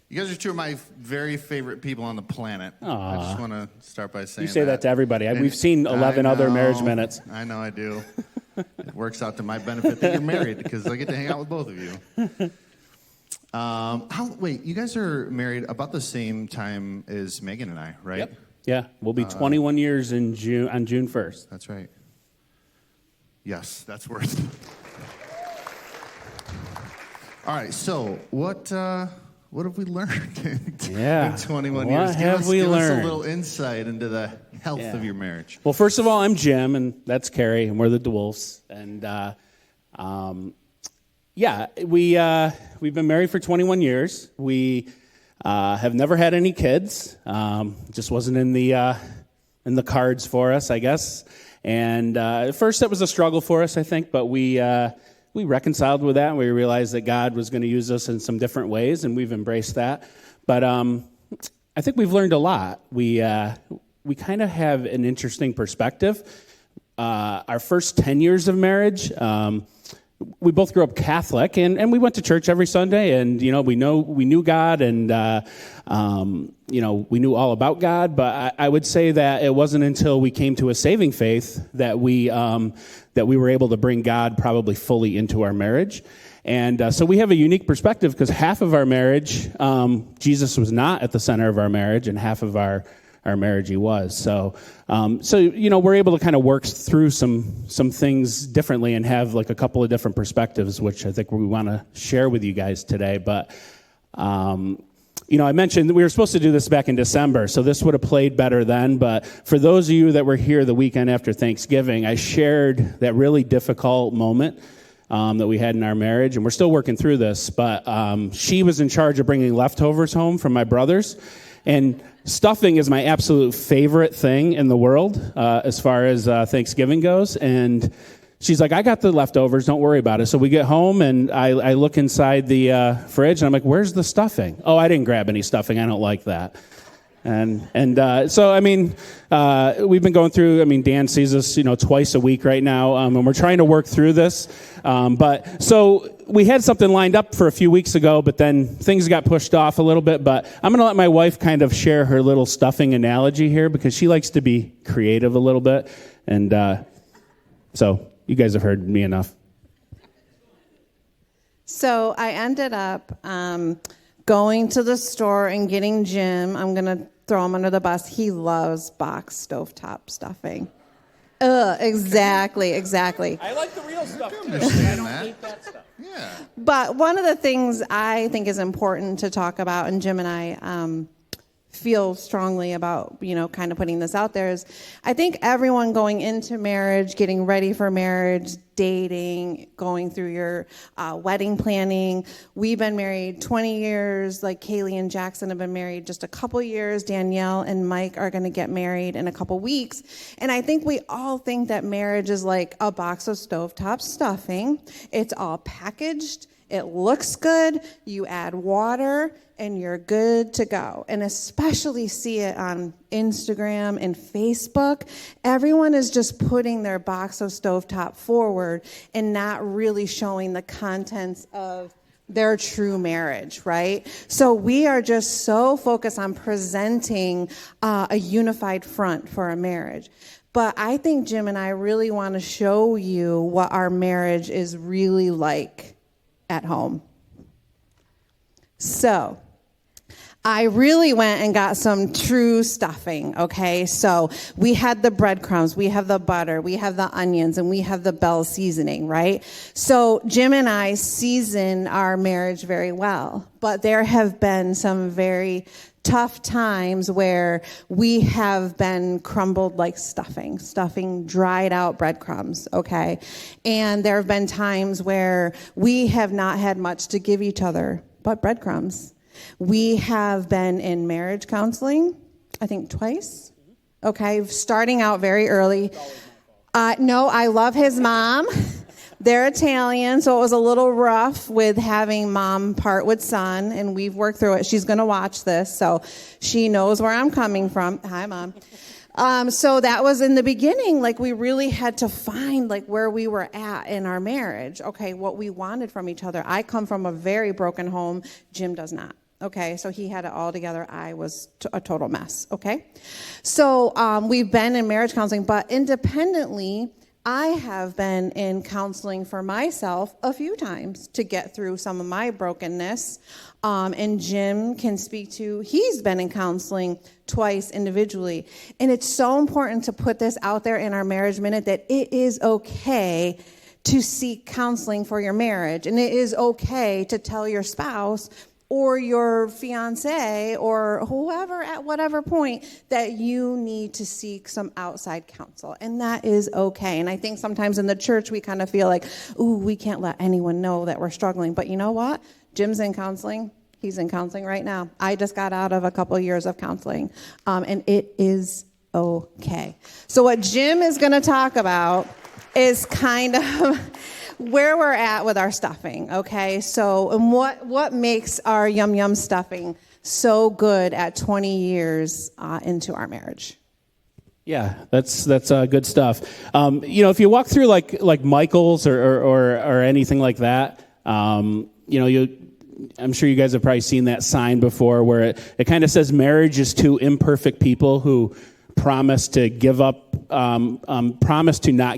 You guys are two of my very favorite people on the planet. Aww. I just want to start by saying you say that to everybody. We've seen 11 other marriage minutes. I know I do. It works out to my benefit that you're married because I get to hang out with both of you. Wait, you guys are married about the same time as Megan and I, right? Yep. Yeah, we'll be 21 years on June 1st. That's right. Yes, that's worth it. All right, so what have we learned in 21 years? What have we learned? Give us a little insight into the health of your marriage. Well, first of all, I'm Jim, and that's Carrie, and we're the DeWolfs. And we've been married for 21 years. We have never had any kids. Just wasn't in the cards for us, I guess. And at first, it was a struggle for us, I think, but we reconciled with that, and we realized that God was going to use us in some different ways, and we've embraced that. But I think we've learned a lot. We kind of have an interesting perspective. Our first 10 years of marriage, we both grew up Catholic, and we went to church every Sunday, and we knew God, and we knew all about God. But I would say that it wasn't until we came to a saving faith that we were able to bring God probably fully into our marriage. And so we have a unique perspective because half of our marriage, Jesus was not at the center of our marriage, and half of our marriage he was. So we're able to kind of work through some things differently and have like a couple of different perspectives, which I think we want to share with you guys today. But I mentioned that we were supposed to do this back in December, so this would have played better then. But for those of you that were here the weekend after Thanksgiving, I shared that really difficult moment that we had in our marriage, and we're still working through this. But she was in charge of bringing leftovers home from my brothers, and stuffing is my absolute favorite thing in the world as far as Thanksgiving goes. And she's like, I got the leftovers, don't worry about it. So we get home, and I look inside the fridge, and I'm like, where's the stuffing? Oh, I didn't grab any stuffing. I don't like that. So we've been going through, Dan sees us, twice a week right now, and we're trying to work through this. So we had something lined up for a few weeks ago, but then things got pushed off a little bit. But I'm going to let my wife kind of share her little stuffing analogy here because she likes to be creative a little bit. And so you guys have heard me enough. So I ended up going to the store and getting Jim. I'm going to throw him under the bus. He loves box stovetop stuffing. Exactly. I like the real stuff too. I don't hate that stuff. Yeah. But one of the things I think is important to talk about, and Jim and I feel strongly about, kind of putting this out there, is I think everyone going into marriage, getting ready for marriage, dating, going through your wedding planning. We've been married 20 years, like Kaylee and Jackson have been married just a couple years. Danielle and Mike are going to get married in a couple weeks. And I think we all think that marriage is like a box of stovetop stuffing. It's all packaged. It looks good. You add water and you're good to go. And especially see it on Instagram and Facebook. Everyone is just putting their box of stovetop forward and not really showing the contents of their true marriage, right? So we are just so focused on presenting a unified front for a marriage. But I think Jim and I really want to show you what our marriage is really like at home. So I really went and got some true stuffing, okay? So we had the breadcrumbs, we have the butter, we have the onions, and we have the Bell seasoning, right? So Jim and I season our marriage very well, but there have been some very tough times where we have been crumbled like stuffing dried out breadcrumbs, okay? And there have been times where we have not had much to give each other but breadcrumbs. We have been in marriage counseling, I think twice, okay? Starting out very early. No, I love his mom. They're Italian, so it was a little rough with having mom part with son, and we've worked through it. She's going to watch this, so she knows where I'm coming from. Hi, Mom. So that was in the beginning, like we really had to find like where we were at in our marriage, okay, what we wanted from each other. I come from a very broken home. Jim does not. Okay, so he had it all together. I was a total mess. Okay, so we've been in marriage counseling, but independently, I have been in counseling for myself a few times to get through some of my brokenness. And Jim can speak to, he's been in counseling twice individually. And it's so important to put this out there in our Marriage Minute that it is okay to seek counseling for your marriage. And it is okay to tell your spouse or your fiance or whoever at whatever point that you need to seek some outside counsel. And that is okay. And I think sometimes in the church we kind of feel like, ooh, we can't let anyone know that we're struggling. But you know what? Jim's in counseling. He's in counseling right now. I just got out of a couple of years of counseling. And it is okay. So what Jim is going to talk about is kind of where we're at with our stuffing, okay? So and what makes our Yum Yum stuffing so good at 20 years into our marriage? Yeah, that's good stuff. If you walk through like Michael's or anything like that, I'm sure you guys have probably seen that sign before where it kind of says marriage is two imperfect people who promise to not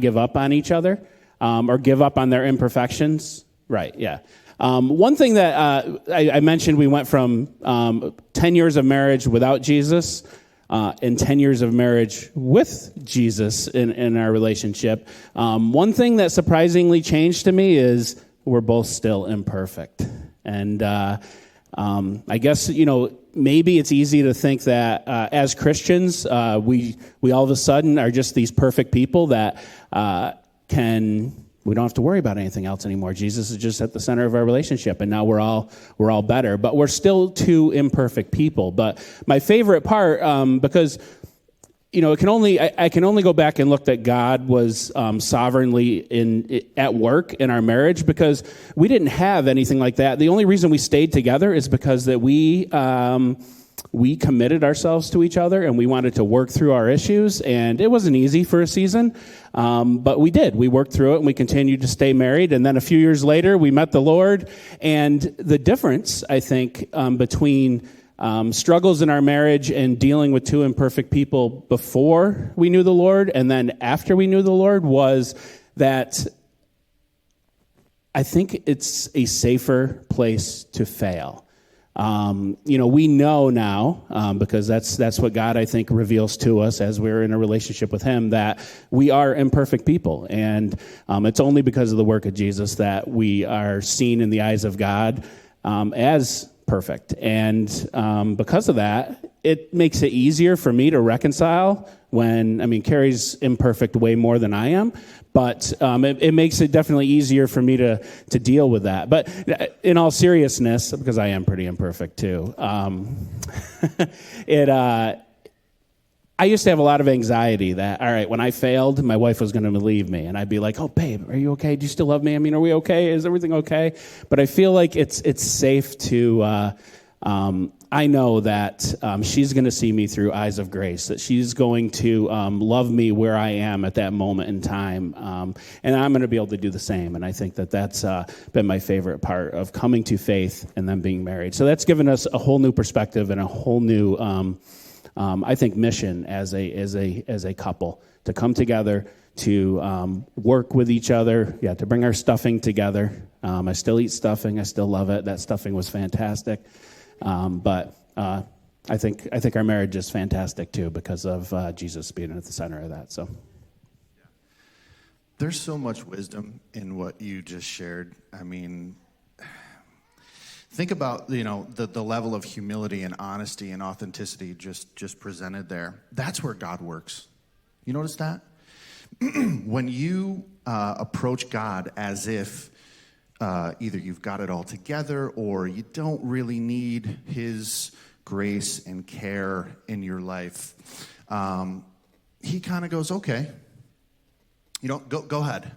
give up on each other. Or give up on their imperfections. Right, yeah. One thing that I mentioned, we went from 10 years of marriage without Jesus and 10 years of marriage with Jesus in our relationship. One thing that surprisingly changed to me is we're both still imperfect. And I guess, maybe it's easy to think that as Christians, we all of a sudden are just these perfect people that we don't have to worry about anything else anymore. Jesus is just at the center of our relationship, and now we're all better. But we're still two imperfect people. But my favorite part, because I can only go back and look that God was sovereignly at work in our marriage, because we didn't have anything like that. The only reason we stayed together is because that we committed ourselves to each other, and we wanted to work through our issues, and it wasn't easy for a season, but we did. We worked through it, and we continued to stay married, and then a few years later, we met the Lord, and the difference, I think, between struggles in our marriage and dealing with two imperfect people before we knew the Lord and then after we knew the Lord was that I think it's a safer place to fail. We know now, because that's what God, I think, reveals to us as we're in a relationship with Him, that we are imperfect people. And it's only because of the work of Jesus that we are seen in the eyes of God as perfect. And because of that, it makes it easier for me to reconcile Carrie's imperfect way more than I am, but it makes it definitely easier for me to deal with that. But in all seriousness, because I am pretty imperfect too, I used to have a lot of anxiety that, all right, when I failed, my wife was going to leave me. And I'd be like, oh, babe, are you okay? Do you still love me? Are we okay? Is everything okay? But I feel like it's safe to, I know that she's going to see me through eyes of grace, that she's going to love me where I am at that moment in time. And I'm going to be able to do the same. And I think that that's been my favorite part of coming to faith and then being married. So that's given us a whole new perspective and a whole new I think mission as a couple to come together, to work with each other, to bring our stuffing together. I still eat stuffing. I still love it. That stuffing was fantastic. But I think our marriage is fantastic too because of Jesus being at the center of that. So there's so much wisdom in what you just shared. Think about, the level of humility and honesty and authenticity just presented there. That's where God works. You notice that? When you approach God as if either you've got it all together or you don't really need His grace and care in your life, He kind of goes, okay, go ahead.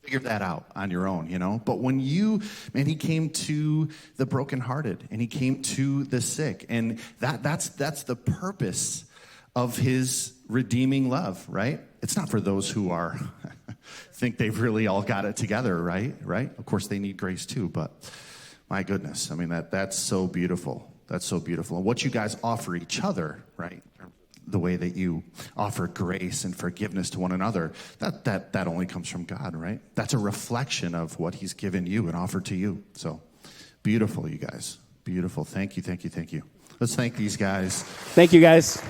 Figure that out on your own, But when He came to the brokenhearted and He came to the sick, and that's the purpose of His redeeming love, right? It's not for those who are think they've really all got it together, right? Of course, they need grace too, but My goodness. I mean, that's so beautiful. That's so beautiful. And what you guys offer each other, right? The way that you offer grace and forgiveness to one another, that only comes from God, right? That's a reflection of what he's given you and offered to you. So beautiful, you guys. Beautiful. Thank you, thank you, thank you. Let's thank these guys. Thank you, guys.